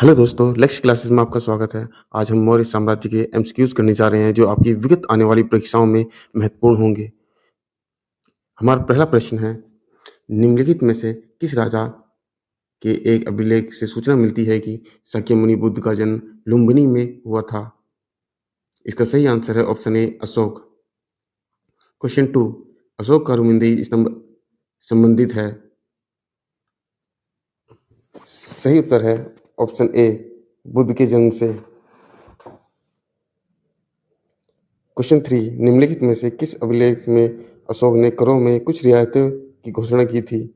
Hello दोस्तों, lakes classes में आपका स्वागत है। आज हम मौर्य साम्राज्य के एमसीक्यूज़ करने जा रहे हैं जो आपकी विगत आने वाली परीक्षाओं में महत्वपूर्ण होंगे। हमारा पहला प्रश्न है, निम्नलिखित में से किस राजा के एक अभिलेख से सूचना मिलती है कि शाक्यमुनि बुद्ध का जन्म लुम्बिनी में हुआ था? इसका सही आंसर है ऑप्शन ए अशोक। क्वेश्चन 2, अशोक का रुमिंदी स्तंभ संबंधित है? सही उत्तर है ऑप्शन ए बुद्ध के जन्म से। क्वेश्चन 3, निम्नलिखित में से किस अभिलेख में अशोक ने करों में कुछ रियायतों की घोषणा की थी?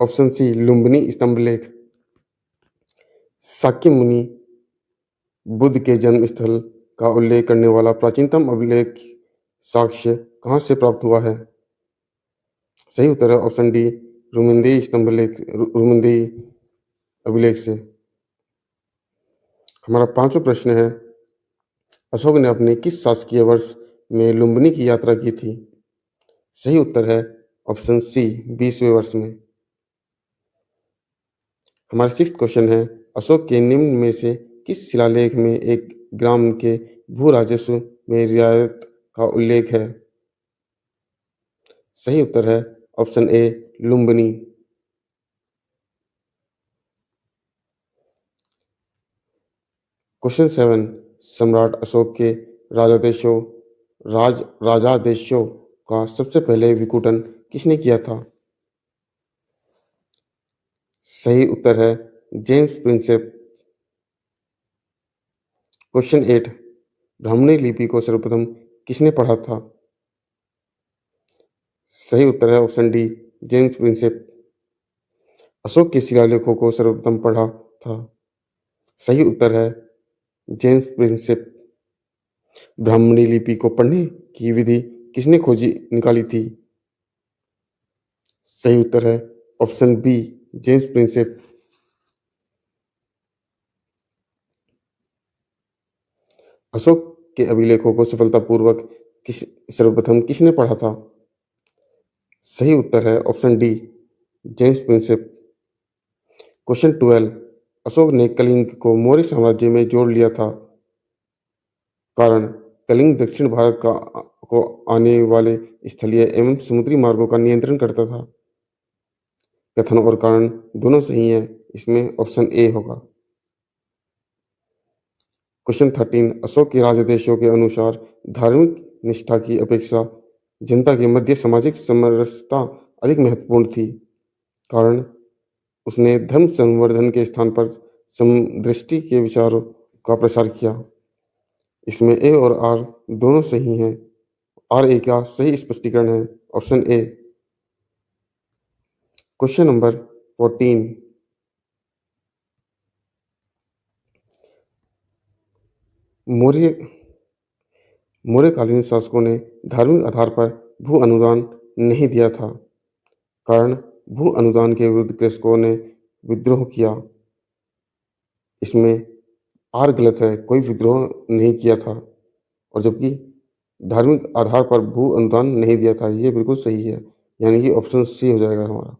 ऑप्शन सी लुम्बिनी स्तंभ लेख। शाक्य मुनि बुद्ध के जन्म स्थल का उल्लेख करने वाला प्राचीनतम अभिलेख साक्ष्य कहाँ से प्राप्त हुआ है? सही उत्तर है ऑप्शन डी रुमिंदी स्तंभ लेख, रुमिंदी अभिलेख से। हमारा पांचवा प्रश्न है, अशोक ने अपने किस शासकीय वर्ष में लुम्बिनी की यात्रा की थी? सही उत्तर है ऑप्शन सी 20वें वर्ष में। हमारा सिक्स्थ क्वेश्चन है, अशोक के निम्न में से किस शिलालेख में एक ग्राम के भू राजस्व में रियायत का उल्लेख है? सही उत्तर है ऑप्शन ए लुम्बिनी। क्वेश्चन 7, सम्राट अशोक के राजादेशों का सबसे पहले विकुटन किसने किया था? सही उत्तर है जेम्स प्रिंसेप। क्वेश्चन 8, ब्राह्मणी लिपि को सर्वप्रथम किसने पढ़ा था? सही उत्तर है option D James Prinsep. Ashoka के शिलालेखों को सर्वप्रथम पढ़ा था? सही उत्तर है जेम्स प्रिंसेप। ब्राह्मणी लिपि को पढ़ने की विधि किसने खोजी निकाली थी? सही उत्तर है option B James Prinsep. Ashoka के अभिलेखों को सफलतापूर्वक सर्वप्रथम किसने पढ़ा था? सही उत्तर है option D James Prinsep. Question 12, Ashok ने कलिंग को मौर्य साम्राज्य में जोड़ लिया था? कारण, कलिंग दक्षिण भारत को आने वाले स्थलीय एवं समुद्री मार्गों का नियंत्रण करता था। कथन और कारण दोनों सही हैं, इसमें ऑप्शन ए होगा। क्वेश्चन 13, अशोक के राजादेशों के अनुसार धार्मिक निष्ठा की अपेक्षा जनता के मध्य सामाजिक समरसता अधिक महत्वपूर्ण थी। कारण, उसने धर्म संवर्धन के स्थान पर समदृष्टि के विचारों का प्रसार किया। इसमें ए और आर दोनों सही हैं। आर ए का सही स्पष्टीकरण है option A. Question number 14, Maurya मौर्यकालीन शासकों ने धार्मिक आधार पर भू अनुदान नहीं दिया था। कारण, भू अनुदान के विरुद्ध कृषकों ने विद्रोह किया। इसमें आर गलत है, कोई विद्रोह नहीं किया था। और जबकि धार्मिक आधार पर भू अनुदान नहीं दिया था, ये बिल्कुल सही है, यानी कि ऑप्शन सी हो जाएगा हमारा।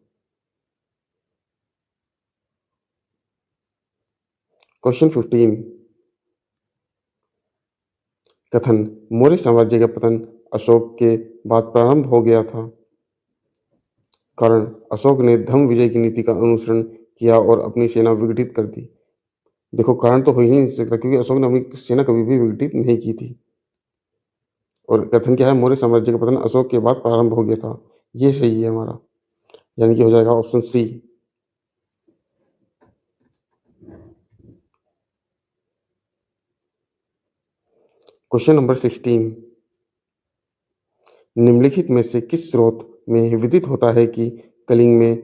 क्वेश्चन 15, कथन, मौर्य साम्राज्य का पतन अशोक के बाद प्रारंभ हो गया था। कारण, अशोक ने धम्म विजय की नीति का अनुसरण किया और अपनी सेना विघटित कर दी। देखो, कारण तो हो ही नहीं सकता क्योंकि अशोक ने अपनी सेना कभी भी विघटित नहीं की थी। और कथन क्या है, मौर्य साम्राज्य का पतन अशोक के बाद प्रारंभ हो गया था, ये सही है हमारा, यानी कि हो जाएगा ऑप्शन सी। क्वेश्चन नंबर 16, निम्नलिखित में से किस स्रोत में विदित होता है कि कलिंग में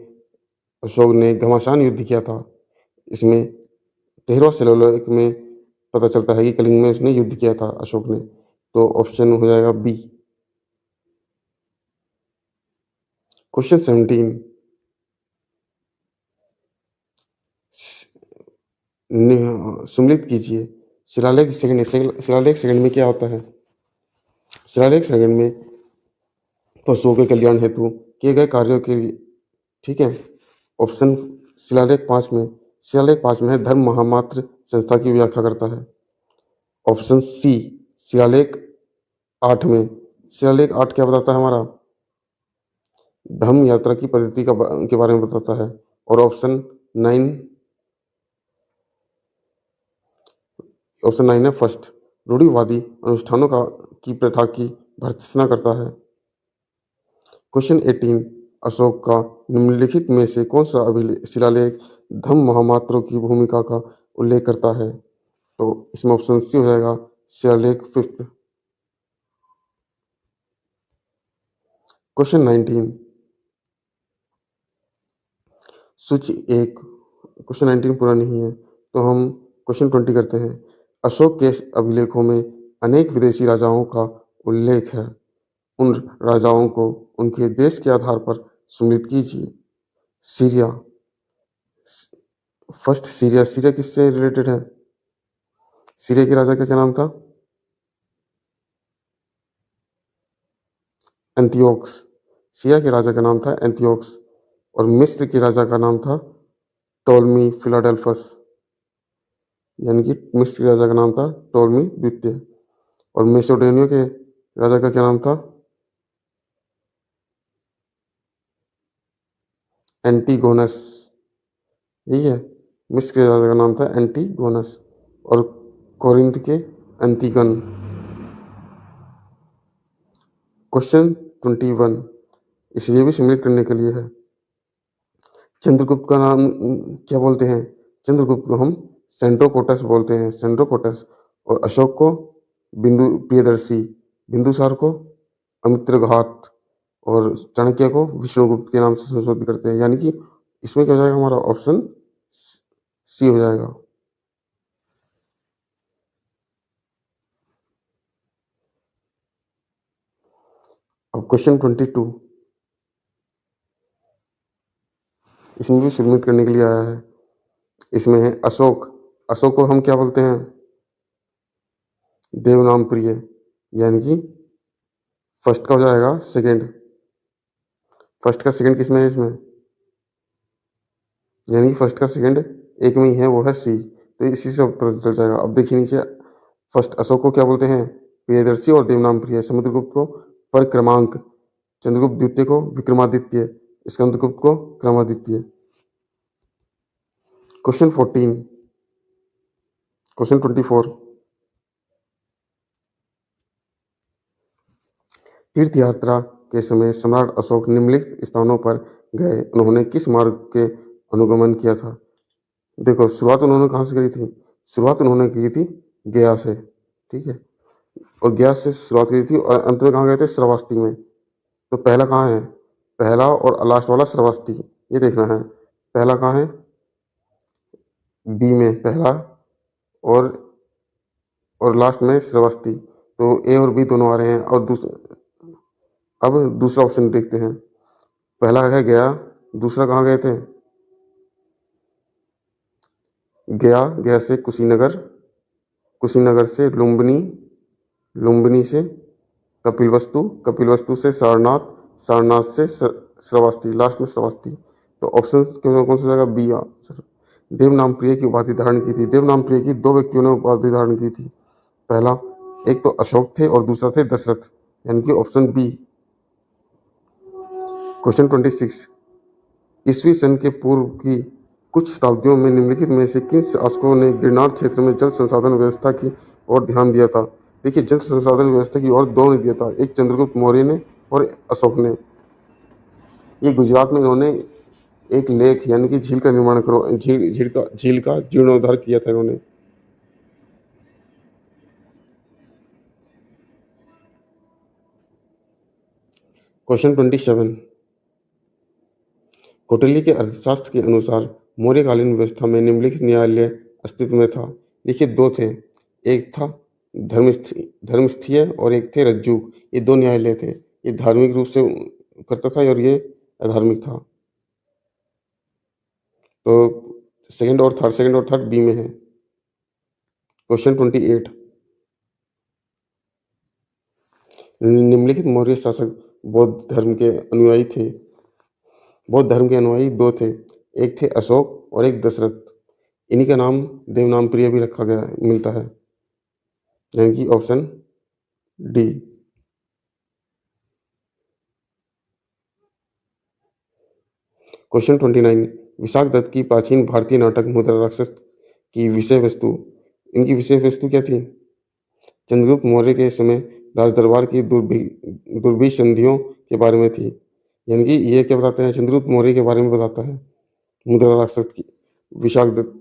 अशोक ने घमासान युद्ध किया था? इसमें 13वां शिलालेख में पता चलता है कि कलिंग में उसने युद्ध किया था अशोक ने, तो ऑप्शन हो जाएगा बी। क्वेश्चन 17, सुमिलित कीजिए। शिलालेख सेकंड में क्या होता है? शिलालेख सेकंड में पशुओं के कल्याण हेतु किए गए कार्यों के लिए, ठीक है। ऑप्शन शिलालेख 5 में शिलालेख 5 में है, धर्म महामात्र संस्था की व्याख्या करता है। ऑप्शन सी शिलालेख 8 में। शिलालेख 8 क्या बताता है हमारा? धम्म यात्रा की पद्धति के बारे में बताता है। और ऑप्शन 9 है फर्स्ट, रूढ़िवादी अनुष्ठानों की प्रथा की भर्त्सना करता है। क्वेश्चन 18, अशोक का निम्नलिखित में से कौन सा शिलालेख धम्म महामात्रों की भूमिका का उल्लेख करता है? तो इसमें ऑप्शन सी हो जाएगा, शिलालेख 5। क्वेश्चन 19, सूची 1। क्वेश्चन 19 पूरा नहीं है तो हम क्वेश्चन 20 करते हैं। अशोक के अभिलेखों में अनेक विदेशी राजाओं का उल्लेख है। उन राजाओं को उनके देश के आधार पर सम्मिलित कीजिए। Syria, first Syria. सीरिया किससे रिलेटेड है? सीरिया के राजा का क्या नाम था? एंटियोक्स। सीरिया के राजा का नाम था एंटियोक्स। और मिस्र के राजा का नाम था टोलमी फिलाडेल्फस, यानी कि मिस्र के राजा का नाम था टोलमी द्वितीय। और मेसोपोटामिया के राजा का क्या नाम था? एंटीगोनस। यही है, मिस्र के राजा का नाम था एंटीगोनस। और कोरिंथ के एंटीगन। क्वेश्चन 21, इसे भी सम्मिलित करने के लिए है। चंद्रगुप्त का नाम क्या बोलते हैं? चंद्रगुप्त को हम सेंट्रोकोटस बोलते हैं, सेंट्रोकोटस। और अशोक को बिंदु प्रियदर्शी, बिंदुसार को अमित्रघात, और चाणक्य को विष्णुगुप्त के नाम से संशोधित करते हैं। यानी कि इसमें क्या हो जाएगा हमारा? ऑप्शन सी हो जाएगा। अब क्वेश्चन 22, इसमें भी सम्मिलित करने के लिए आया है। इसमें है अशोक। अशोक को हम क्या बोलते हैं? देवनाम प्रिय, यानी कि फर्स्ट का हो जाएगा सेकंड। फर्स्ट का सेकंड किसमें है इसमें? यानी कि फर्स्ट का सेकंड एक में ही है, वो है सी। तो इसी से पता चल जाएगा। अब देखिए नीचे, फर्स्ट अशोक को क्या बोलते हैं? प्रियदर्शी और देवनाम प्रिय। समुद्रगुप्त को परक्रमांक, चंद्रगुप्त द्वितीय को विक्रमादित्य, स्कंदगुप्त को क्रमादित्य। क्वेश्चन 14, क्वेश्चन 24, तीर्थ यात्रा के समय सम्राट अशोक निम्नलिखित स्थानों पर गए, उन्होंने किस मार्ग के अनुगमन किया था? देखो, शुरुआत उन्होंने कहाँ से करी थी? शुरुआत उन्होंने की थी गया से, ठीक है। और गया से शुरुआत की थी और अंत में कहाँ गए थे? श्रावस्ती में। तो पहला कहाँ है? पहला और लास्ट वाला श्रावस्ती, ये देखना है। पहला कहाँ है? बी में पहला, और लास्ट में श्रावस्ती। तो ए और बी दोनों आ रहे हैं। और अब दूसरा ऑप्शन देखते हैं। पहला है गया, दूसरा कहाँ गए थे? गया, गया से कुशीनगर, कुशीनगर से लुम्बिनी, लुम्बिनी से कपिलवस्तु, कपिलवस्तु से सारनाथ, सारनाथ से श्रावस्ती, लास्ट में श्रावस्ती। तो ऑप्शन कौन सा जाएगा? B answer. देवनाम प्रिय की उपाधि धारण की थी। देवनाम प्रिय की दो व्यक्तियों ने उपाधि धारण की थी। पहला, एक तो अशोक थे और दूसरा थे दशरथ, यानी कि ऑप्शन बी। क्वेश्चन 26, ईस्वी सन के पूर्व की कुछ शताब्दियों में निम्नलिखित में से किन शासकों ने गिरनार क्षेत्र में जल संसाधन व्यवस्था की ओर ध्यान दिया था? देखिए, जल संसाधन व्यवस्था की ओर दो ने दिया था, एक चंद्रगुप्त मौर्य ने और अशोक ने। ये गुजरात में इन्होंने एक लेक यानी कि झील का निर्माण करो, झील का जीर्णोद्धार किया था इन्होंने। क्वेश्चन 27, कौटिल्य के अर्थशास्त्र के अनुसार मौर्यकालीन व्यवस्था में निम्नलिखित न्यायालय अस्तित्व में था। देखिए, दो थे, एक था धर्मस्थीय और एक थे रज्जुक। ये दो न्यायालय थे। ये धार्मिक रूप से करता था और ये अधार्मिक था। तो सेकंड और थर्ड बी में है। क्वेश्चन 28, निम्नलिखित मौर्य शासक बौद्ध धर्म के अनुयायी दो थे, एक थे अशोक और एक दशरथ। इन्हीं का नाम देवनाम प्रिय भी रखा गया मिलता है, यानी कि option D. Question 29, Vishakha Datta की प्राचीन भारतीय नाटक मुद्रा राक्षस की विषय वस्तु, इनकी विषय वस्तु क्या थी? चंद्रगुप्त मौर्य के समय राजदरबार की दुर्भी संधियों के बारे में थी, यानी कि ये क्या बताते हैं? चंद्रगुप्त मौर्य के बारे में बताता है मुद्रा राक्षस की विशाख दत्त।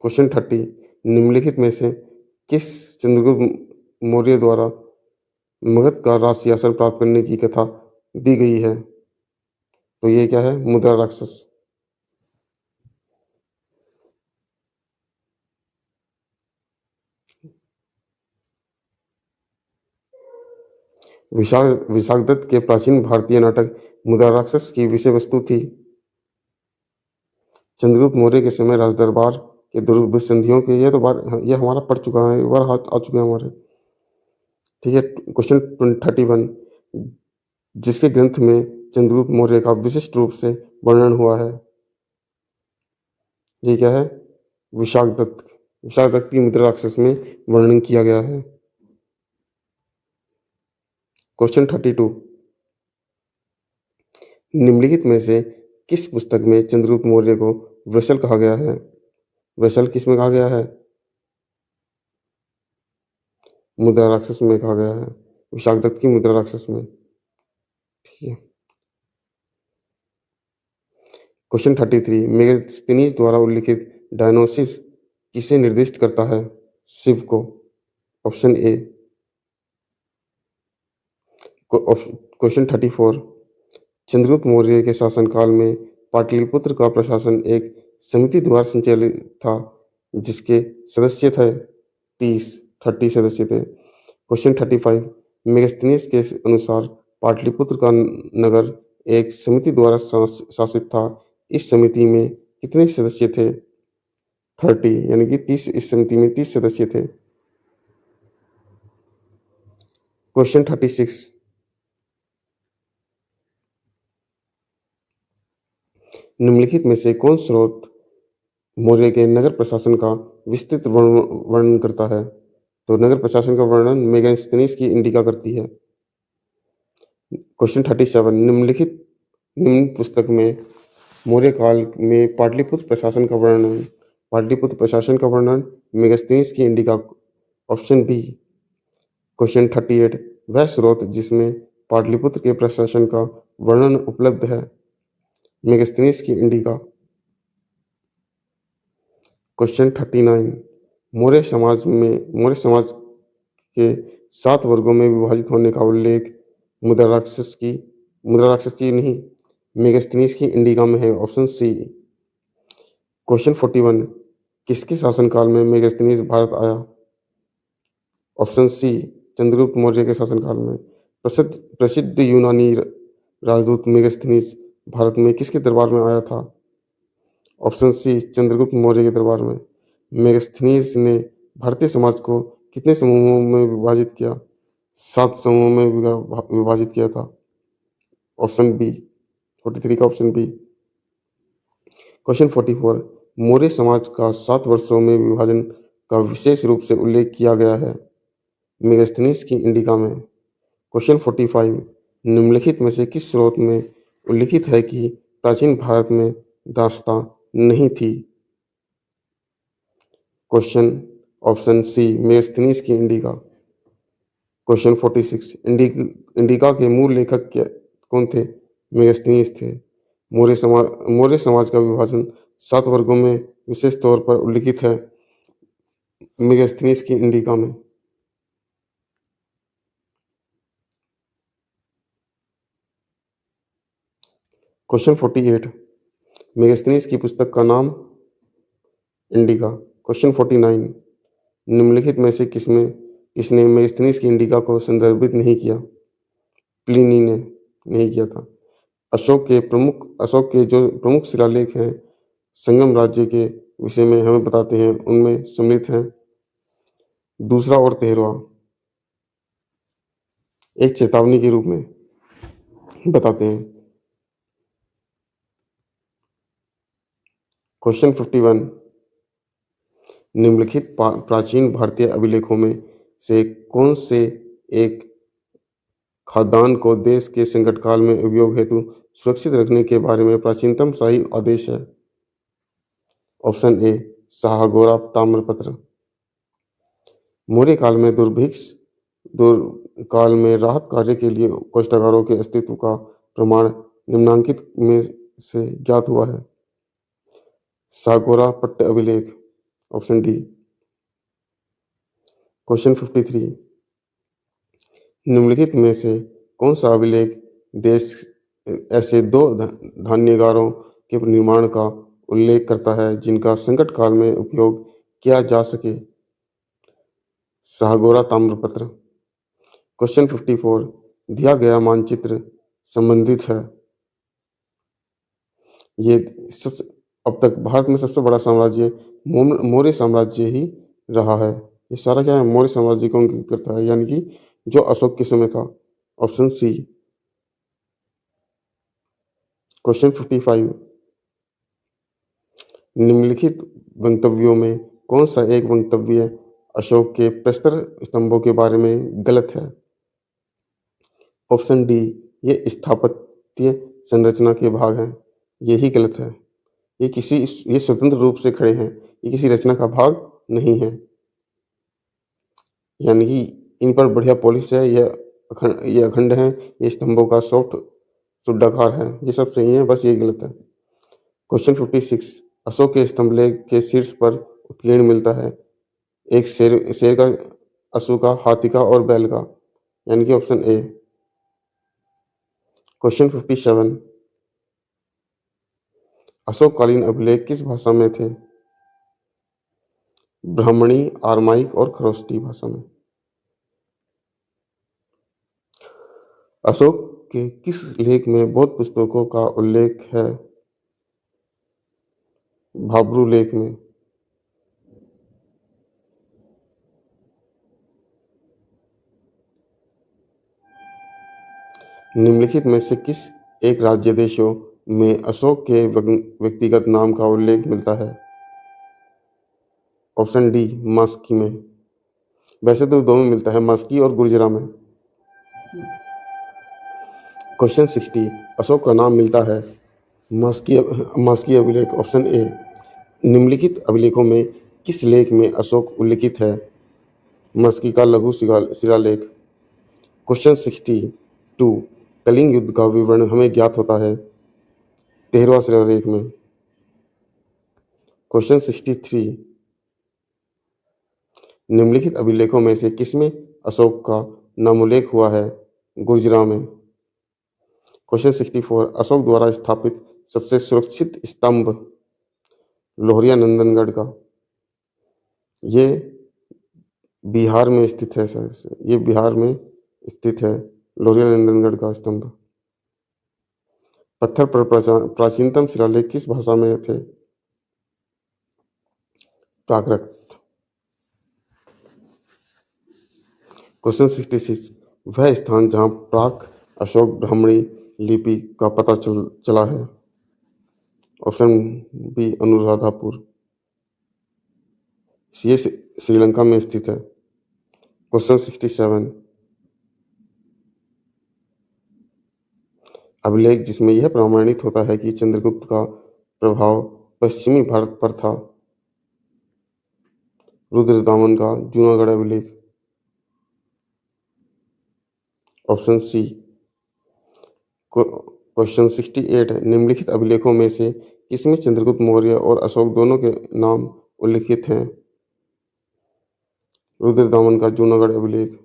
क्वेश्चन 30, निम्नलिखित में से किस चंद्रगुप्त मौर्य द्वारा मगध का राज सिंहासन प्राप्त करने की कथा दी गई है? तो ये क्या है? मुद्रा राक्षस। विशाख दत्त के प्राचीन भारतीय नाटक मुद्रा राक्षस की विषय वस्तु थी चंद्रगुप्त मौर्य के समय राजदरबार के दुर्भिसंधियों के, ये तो बार ये हमारा पढ़ चुका है, एक बार आ चुके हैं हमारे। ठीक है। क्वेश्चन 31, जिसके ग्रंथ में चंद्रगुप्त मौर्य का विशिष्ट रूप से वर्णन हुआ है, ये क्या है? विशाख दत्त। विशाख दत्त की मुद्रा राक्षस में वर्णन किया गया है। क्वेश्चन 32, निम्नलिखित में से किस पुस्तक में चंद्रगुप्त मौर्य को वृषल कहा गया है? वृषल किस में कहा गया है? मुद्रा राक्षस में कहा गया है, विशाख दत्त की मुद्रा राक्षस में। ठीक है। क्वेश्चन 33, मेगास्थनीज द्वारा उल्लिखित डायनोसिस किसे निर्दिष्ट करता है? शिव को। Option A. Question 34, Chandragupta Maurya के शासनकाल में पाटलिपुत्र का प्रशासन एक समिति द्वारा संचालित था, जिसके सदस्य थे 30 सदस्य थे। क्वेश्चन 35, मेगास्थनीज के अनुसार पाटलिपुत्र का नगर एक समिति द्वारा शासित था, इस समिति में कितने सदस्य थे? 30, यानी कि 30, इस समिति में 30 सदस्य थे। क्वेश्चन 36, निम्नलिखित में से कौन स्रोत मौर्य के नगर प्रशासन का विस्तृत वर्णन करता है? तो नगर प्रशासन का वर्णन मेगास्थनीज की इंडिका करती है। क्वेश्चन 37, निम्न पुस्तक में मौर्य काल में पाटलिपुत्र प्रशासन का वर्णन मेगास्थनीज की इंडिका। Option B. क्वेश्चन 38, वह स्रोत जिसमें पाटलिपुत्र के प्रशासन का वर्णन उपलब्ध है, मेगास्थनीज की इंडिका। क्वेश्चन 39, मौर्य समाज के 7 वर्गों में विभाजित होने का उल्लेख मुद्रा राक्षस की नहीं, मेगास्थनीज की इंडिका में है। Option C. क्वेश्चन 41, किसके शासनकाल में मेगास्थनीज भारत आया? ऑप्शन सी, चंद्रगुप्त मौर्य के शासनकाल में। प्रसिद्ध यूनानी राजदूत मेगास्थनीज भारत में किसके दरबार में आया था? ऑप्शन सी, चंद्रगुप्त मौर्य के दरबार में। मेगास्थनीज ने भारतीय समाज को कितने समूहों में विभाजित किया? 7 समूहों में विभाजित किया था। ऑप्शन बी, 43 का ऑप्शन बी। क्वेश्चन 44, मौर्य समाज का 7 वर्षों में विभाजन का विशेष रूप से उल्लेख किया गया है, मेगास्थनीज की इंडिका में। क्वेश्चन 45, निम्नलिखित में से किस स्रोत में उल्लिखित है कि प्राचीन भारत में दास्तां नहीं थी? क्वेश्चन ऑप्शन सी, मेगास्थनीज की इंडिका। क्वेश्चन 46, इंडिका के मूल लेखक कौन थे? मेगास्थनीज थे। मौर्य समाज का विभाजन 7 वर्गों में विशेष तौर पर उल्लिखित है, मेगास्थनीज की इंडिका में। क्वेश्चन 48, मेगास्थनीज की पुस्तक का नाम इंडिका। क्वेश्चन 49, निम्नलिखित में से किसने मेगास्थनीज की इंडिका को संदर्भित नहीं किया? प्लिनी ने नहीं किया था। अशोक के जो प्रमुख शिलालेख हैं संगम राज्य के विषय में हमें बताते हैं, उनमें सम्मिलित हैं दूसरा और 13वां, एक चेतावनी के रूप में बताते हैं। क्वेश्चन 51, निम्नलिखित प्राचीन भारतीय अभिलेखों में से कौन से एक खाद्यान्न को देश के संकट काल में उपयोग हेतु सुरक्षित रखने के बारे में प्राचीनतम शाही आदेश है? ऑप्शन ए, शाहगोरा ताम्रपत्र। मौर्य काल में दुर्काल में राहत कार्य के लिए कोष्ठागारों के अस्तित्व का प्रमाण निम्नांकित में से ज्ञात हुआ है? सागोरा पट्ट अभिलेख, ऑप्शन डी। क्वेश्चन 53, निम्नलिखित में से कौन सा अभिलेख देश ऐसे दो धान्यागारों के निर्माण का उल्लेख करता है जिनका संकट काल में उपयोग किया जा सके? शाहगोरा ताम्रपत्र। क्वेश्चन 54, दिया गया मानचित्र संबंधित है? ये सबसे अब तक भारत में सबसे बड़ा साम्राज्य मौर्य साम्राज्य ही रहा है। ये सारा क्या है? मौर्य साम्राज्य को अंकित करता है, यानी कि जो अशोक के समय था। Option C. क्वेश्चन 55, निम्नलिखित वक्तव्यों में कौन सा एक वक्तव्य अशोक के प्रस्तर स्तंभों के बारे में गलत है? ऑप्शन डी, ये स्थापत्य संरचना के भाग हैं। यही गलत है। ये स्वतंत्र रूप से खड़े हैं, ये किसी रचना का भाग नहीं है। यानी कि इन पर बढ़िया पॉलिश है, ये अखंड हैं, ये स्तंभों का सॉफ्ट सुड्डाकार है। ये सब सही है, बस ये गलत है। क्वेश्चन 56, अशोक के स्तंभलेख के शीर्ष पर उत्कीर्ण मिलता है एक शेर का, अश्व का, हाथी का और बैल का, यानी कि ऑप्शन ए। क्वेश्चन 57, अशोककालीन अभिलेख किस भाषा में थे? ब्राह्मणी, आरमाइक और खरोष्टी भाषा में। अशोक के किस लेख में बौद्ध पुस्तकों का उल्लेख है? भाब्रू लेख में। निम्नलिखित में से किस एक राज्य देशों में अशोक के व्यक्तिगत नाम का उल्लेख मिलता है? ऑप्शन डी, मास्की में। वैसे तो दो में मिलता है, मास्की और गुर्जरा में। क्वेश्चन 60, अशोक का नाम मिलता है मास्की अभिलेख, ऑप्शन ए। निम्नलिखित अभिलेखों में किस लेख में अशोक उल्लिखित है? मास्की का लघु शिलालेख। क्वेश्चन 62, कलिंग युद्ध का विवरण हमें ज्ञात होता है 13वां शिलालेख में। क्वेश्चन 63, निम्नलिखित अभिलेखों में से किसमें अशोक का नामोल्लेख हुआ है? गुर्जरा में। क्वेश्चन 64, अशोक द्वारा स्थापित सबसे सुरक्षित स्तंभ लोहरिया नंदनगढ़ का। ये बिहार में स्थित है सर, ये बिहार में स्थित है लोहरिया नंदनगढ़ का स्तंभ। पत्थर पर प्राचीनतम शिलालेख किस भाषा में थे? प्राकृत। क्वेश्चन 66, वह स्थान जहाँ प्राक अशोक ब्राह्मणी लिपि का पता चला है? Option B, Anuradhapura. ये श्रीलंका में स्थित है। क्वेश्चन 67, अभिलेख जिसमें यह प्रमाणित होता है कि चंद्रगुप्त का प्रभाव पश्चिमी भारत पर था? रुद्रदामन का जूनागढ़ अभिलेख, ऑप्शन सी। क्वेश्चन 68, निम्नलिखित अभिलेखों में से किसमें चंद्रगुप्त मौर्य और अशोक दोनों के नाम उल्लिखित हैं? रुद्रदामन का जूनागढ़ अभिलेख,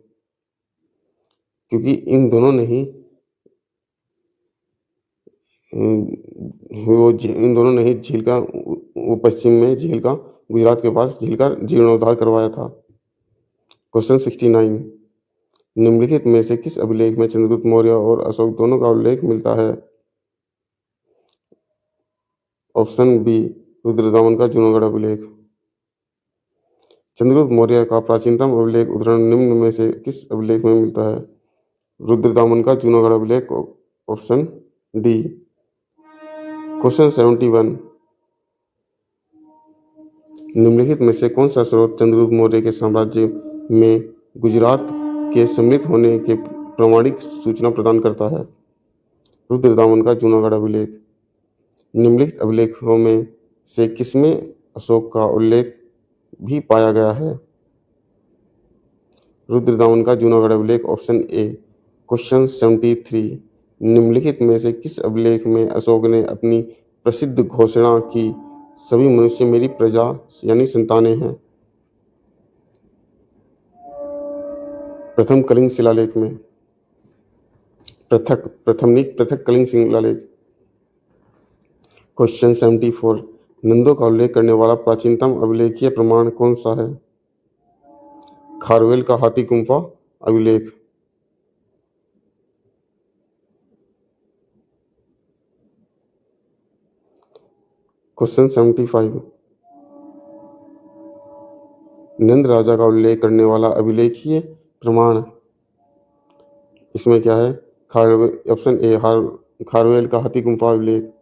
क्योंकि इन दोनों ने ही झील का, वो पश्चिम में झील का, गुजरात के पास झील का जीर्णोद्धार करवाया था। क्वेश्चन 69, निम्नलिखित में से किस अभिलेख में चंद्रगुप्त मौर्य और अशोक दोनों का उल्लेख मिलता है? ऑप्शन बी, रुद्रदामन का जूनागढ़ अभिलेख। चंद्रगुप्त मौर्य का प्राचीनतम अभिलेख उद्धरण निम्न में से किस अभिलेख में मिलता है? रुद्रदामन का जूनागढ़ अभिलेख, ऑप्शन डी। क्वेश्चन 71, निम्नलिखित में से कौन सा स्रोत चंद्रगुप्त मौर्य के साम्राज्य में गुजरात के सम्मिलित होने के प्रामाणिक सूचना प्रदान करता है? रुद्रदामन का जूनागढ़ अभिलेख। निम्नलिखित अभिलेखों में से किसमें अशोक का उल्लेख भी पाया गया है? रुद्रदामन का जूनागढ़ अभिलेख, ऑप्शन ए। क्वेश्चन 73, निम्नलिखित में से किस अभिलेख में अशोक ने अपनी प्रसिद्ध घोषणा की, सभी मनुष्य मेरी प्रजा यानी संतानें हैं? प्रथम कलिंग शिलालेख में। पृथक कलिंग शिलालेख। क्वेश्चन 74, नंदों का उल्लेख करने वाला प्राचीनतम अभिलेखीय प्रमाण कौन सा है? खारवेल का हाथी गुम्फा अभिलेख। क्वेश्चन 75, नंद राजा का उल्लेख करने वाला अभिलेखीय प्रमाण इसमें क्या है? ऑप्शन ए खारवेल का हाथी गुम्फा अभिलेख।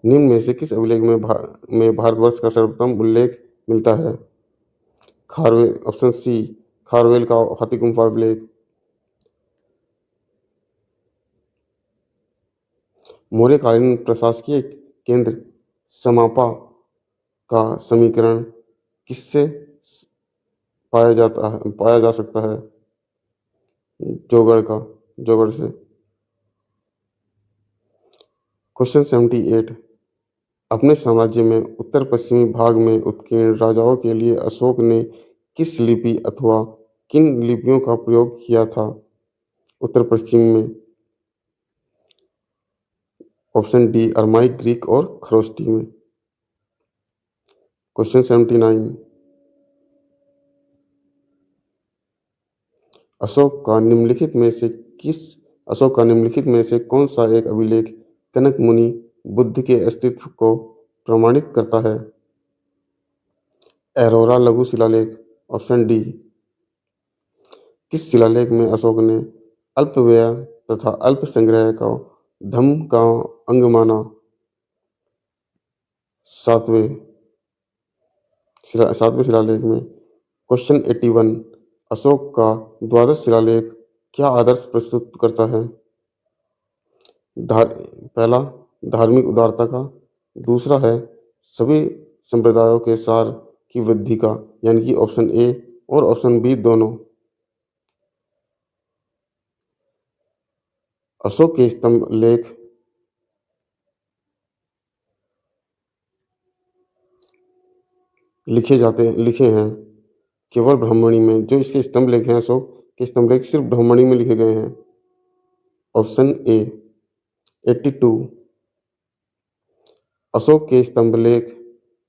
निम्न में से किस अभिलेख में भारतवर्ष का सर्वप्रथम उल्लेख मिलता है? खारवेल, ऑप्शन सी, खारवेल का हाथी गुम्फा अभिलेख। मौर्यकालीन प्रशासकीय केंद्र समापा का समीकरण किससे पाया जा सकता है? जोगढ़ से। क्वेश्चन 78, अपने साम्राज्य में उत्तर पश्चिमी भाग में उत्कीर्ण राजाओं के लिए अशोक ने किस लिपि अथवा किन लिपियों का प्रयोग किया था उत्तर पश्चिम में? ऑप्शन डी, अरमाइक, ग्रीक और खरोष्टी में। क्वेश्चन 79, अशोक का निम्नलिखित में से कौन सा एक अभिलेख कनक मुनि बुद्ध के अस्तित्व को प्रमाणित करता है? एरोरा लघु शिलालेख, ऑप्शन डी। किस शिलालेख में अशोक ने अल्प व्यय तथा अल्प संग्रह को धम्म का अंग माना? सातवें शिलालेख में। क्वेश्चन 81, अशोक का द्वादश शिलालेख क्या आदर्श प्रस्तुत करता है? पहला, धार्मिक उदारता का। दूसरा है सभी संप्रदायों के सार की वृद्धि का, यानी कि ऑप्शन ए और ऑप्शन बी दोनों। अशोक के स्तंभ लेख लिखे हैं केवल ब्राह्मणी में। जो इसके स्तंभ लेख हैं, अशोक के स्तंभ लेख सिर्फ ब्राह्मणी में लिखे गए हैं। Option A. 82, अशोक के स्तंभ लेख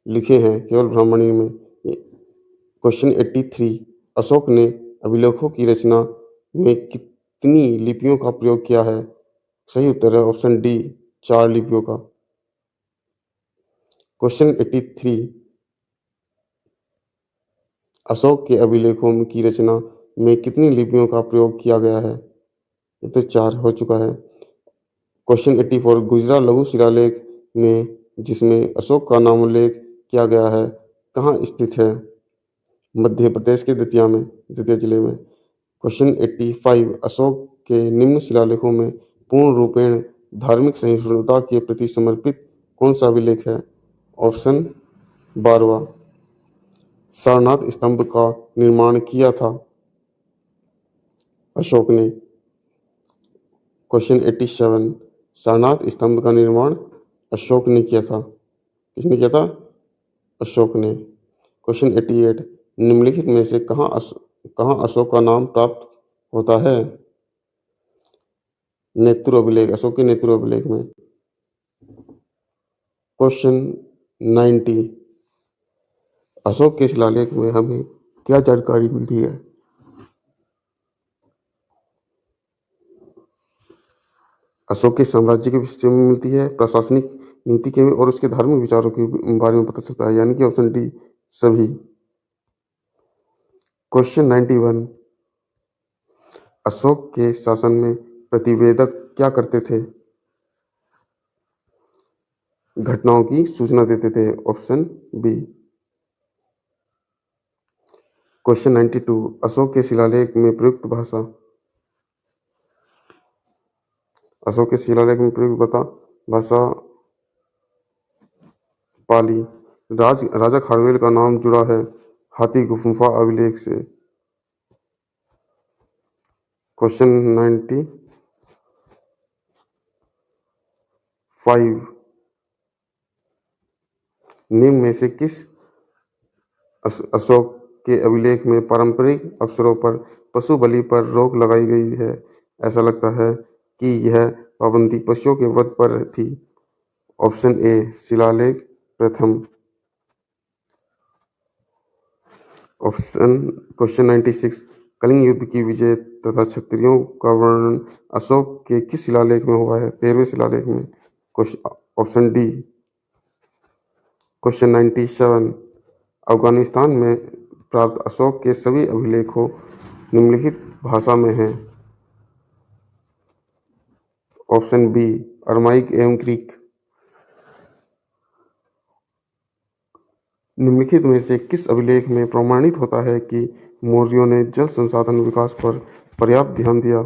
लिखे हैं केवल ब्राह्मणी में। क्वेश्चन 83, अशोक ने अभिलेखों की रचना में कितनी लिपियों का प्रयोग किया है? सही उत्तर है ऑप्शन डी, 4 लिपियों का। क्वेश्चन 83, अशोक के अभिलेखों की रचना में कितनी लिपियों का प्रयोग किया गया है? ये तो 4 हो चुका है। क्वेश्चन 84, गुजरा लघु शिलालेख में जिसमें अशोक का नाम उल्लेख किया गया है कहाँ स्थित है? मध्य प्रदेश के दतिया जिले में। क्वेश्चन 85, अशोक के निम्न शिलालेखों में पूर्ण रूपेण धार्मिक सहिष्णुता के प्रति समर्पित कौन सा अभिलेख है? ऑप्शन 12, सारनाथ स्तंभ का निर्माण किया था अशोक ने। क्वेश्चन 87, सारनाथ स्तंभ का निर्माण अशोक ने किया था। किसने किया था? अशोक ने। क्वेश्चन 88, निम्नलिखित में से कहाँ अशोक का नाम प्राप्त होता है? नेत्र अभिलेख, अशोक के नेत्र अभिलेख में। क्वेश्चन 90, अशोक के शिलालेख में हमें क्या जानकारी मिलती है? अशोक के साम्राज्य के विषय में मिलती है, प्रशासनिक नीति के और उसके धार्मिक विचारों के बारे में पता चलता है, यानी कि ऑप्शन डी, सभी। क्वेश्चन 91, अशोक के शासन में प्रतिवेदक क्या करते थे? घटनाओं की सूचना देते थे, ऑप्शन बी। क्वेश्चन 92 अशोक के शिलालेख में प्रयुक्त भाषा। अशोक के शिलालेख में प्रयुक्त भाषा पाली। राजा खारवेल का नाम जुड़ा है हाथी गुफा अभिलेख से। क्वेश्चन 95 निम्न में से किस अशोक के अभिलेख में पारंपरिक अवसरों पर पशु बलि पर रोक लगाई गई है? ऐसा लगता है कि यह पाबंदी पशुओं के वध पर थी। ऑप्शन ए शिलालेख प्रथम। क्वेश्चन 96 कलिंग युद्ध की विजय तथा क्षत्रियों का वर्णन अशोक के किस शिलालेख में हुआ है? 13वें शिलालेख में। Option D. क्वेश्चन 97 अफगानिस्तान में प्राप्त अशोक के सभी अभिलेखों निम्नलिखित भाषा में हैं। ऑप्शन बी अरमाइक एवं ग्रीक। निम्नलिखित में से किस अभिलेख में प्रमाणित होता है कि मौर्यों ने जल संसाधन विकास पर पर्याप्त ध्यान दिया?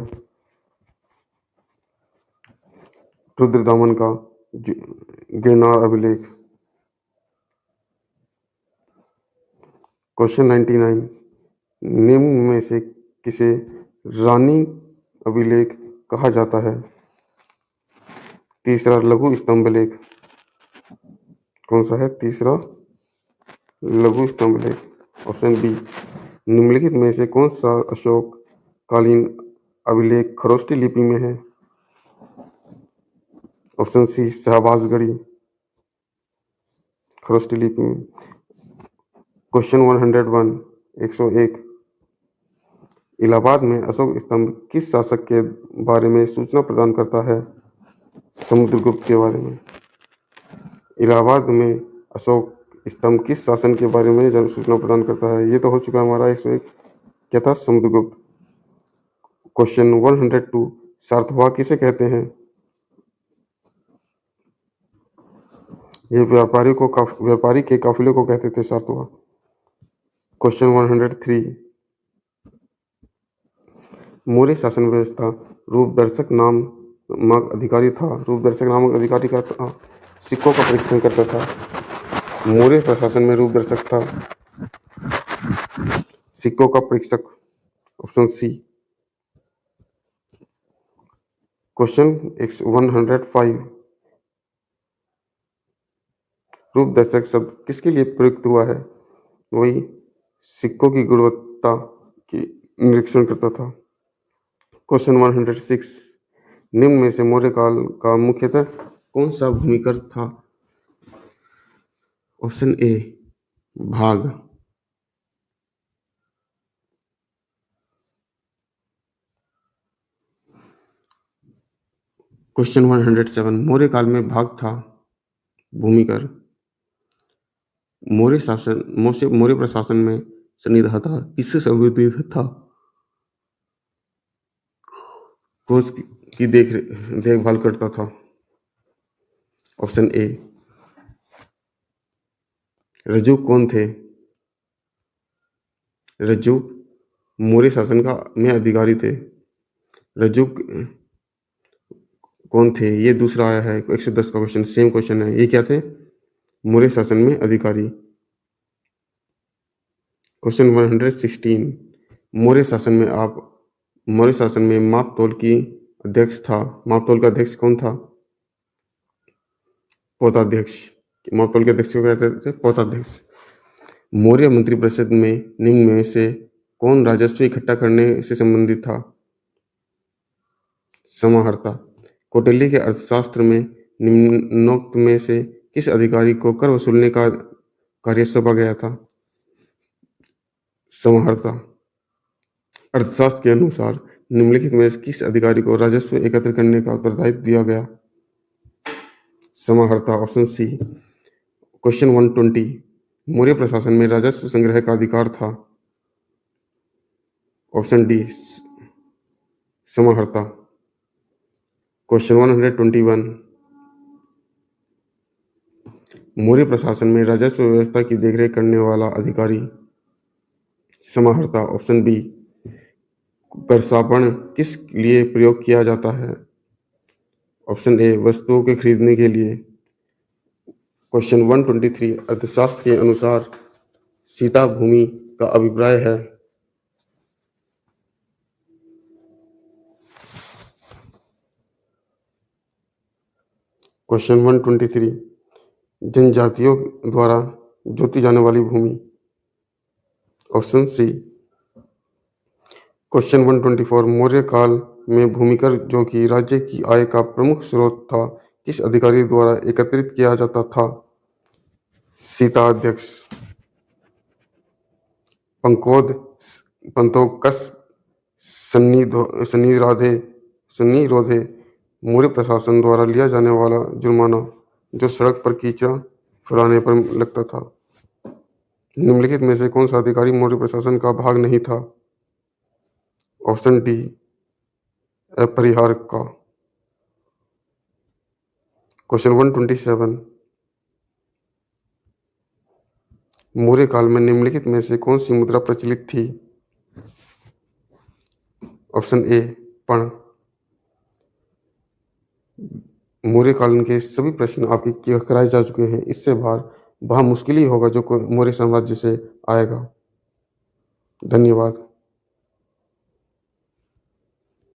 रुद्रदामन का गिरनार अभिलेख। क्वेश्चन 99 निम्न में से किसे रानी अभिलेख कहा जाता है? तीसरा लघु स्तंभ लेख। कौन सा है तीसरा? लघु स्तंभ लेख। ऑप्शन बी निम्नलिखित में से कौन सा अशोक कालीन अभिलेख खरोष्टी लिपि में है? ऑप्शन सी शाहबाजगढ़ी खरोष्टी लिपि में। क्वेश्चन 101 इलाहाबाद में अशोक स्तंभ किस शासक के बारे में सूचना प्रदान करता है? समुद्रगुप्त के बारे में। इलाहाबाद में अशोक स्तंभ किस शासन के बारे में सूचना प्रदान करता है? ये तो हो चुका हमारा 101। क्या था? समुद्रगुप्त। क्वेश्चन 102 सारथवाह किसे कहते हैं? ये व्यापारी के काफिले को कहते थे सारथवाह। क्वेश्चन 103 मौर्य शासन व्यवस्था रूपदर्शक नामक अधिकारी था। रूपदर्शक नामक अधिकारी का था सिक्कों का परीक्षण करता था। मौर्य प्रशासन में रूपदर्शक था सिक्कों का परीक्षक। Option C. क्वेश्चन 105 रूपदर्शक शब्द किसके लिए प्रयुक्त हुआ है? वही सिक्कों की गुणवत्ता की निरीक्षण करता था। क्वेश्चन 106 निम्न में से मौर्य काल का मुख्यतः कौन सा भूमिकर था? ऑप्शन ए भाग। क्वेश्चन 107 मौर्य काल में भाग था भूमिकर। मौर्य प्रशासन में सन्निधत्ता किससे संबंधित था? कोच की देखभाल करता था। Option A. रज्जुक कौन थे? रज्जुक मौर्य शासन में अधिकारी थे। रज्जुक कौन थे? ये दूसरा आया है 110 का क्वेश्चन, सेम क्वेश्चन है। ये क्या थे? मौर्य शासन में अधिकारी। क्वेश्चन 116 मौर्य शासन में मापतौल की अध्यक्ष था। मापतौल का अध्यक्ष कौन था? पौताध्यक्ष। मापतौल के अध्यक्ष को कहते थे पौताध्यक्ष। मौर्य मंत्रिपरिषद में निम्न में से कौन राजस्व इकट्ठा करने से संबंधित था? समाहर्ता। कौटिल्य के अर्थशास्त्र में निम्नोक्त में से किस अधिकारी को कर वसूलने का कार्य सौंपा गया था? समाहर्ता। अर्थशास्त्र के अनुसार निम्नलिखित में से किस अधिकारी को राजस्व एकत्र करने का उत्तरदायित्व दिया गया? समाहर्ता। Option C. क्वेश्चन 120 मौर्य प्रशासन में राजस्व संग्रह का अधिकार था। ऑप्शन डी समाहर्ता। क्वेश्चन 121 मौर्य प्रशासन में राजस्व व्यवस्था की देखरेख करने वाला अधिकारी। समाहर्ता ऑप्शन बी। करसापण किस लिए प्रयोग किया जाता है? ऑप्शन ए वस्तुओं के खरीदने के लिए। क्वेश्चन 123 अर्थशास्त्र के अनुसार सीता भूमि का अभिप्राय है। क्वेश्चन 123 जनजातियों द्वारा जोती जाने वाली भूमि। Option C. क्वेश्चन 124 मौर्य काल में भूमिकर जो कि राज्य की आय का प्रमुख स्रोत था किस अधिकारी द्वारा एकत्रित किया जाता था? सीताध्यक्ष, पंकोद, पंतोकस, सन्निरोधे मौर्य प्रशासन द्वारा लिया जाने वाला जुर्माना जो सड़क पर कीचड़ फैलाने पर लगता था। निम्नलिखित में से कौन सा अधिकारी मौर्य प्रशासन का भाग नहीं था? ऑप्शन डी अपरिहार का। क्वेश्चन 127 मौर्य काल में निम्नलिखित में से कौन सी मुद्रा प्रचलित थी? ऑप्शन ए पण। मौर्य कालीन के सभी प्रश्न आपके कराए जा चुके हैं। इससे बाहर मुश्किल ही होगा जो मौर्य साम्राज्य से आएगा। धन्यवाद।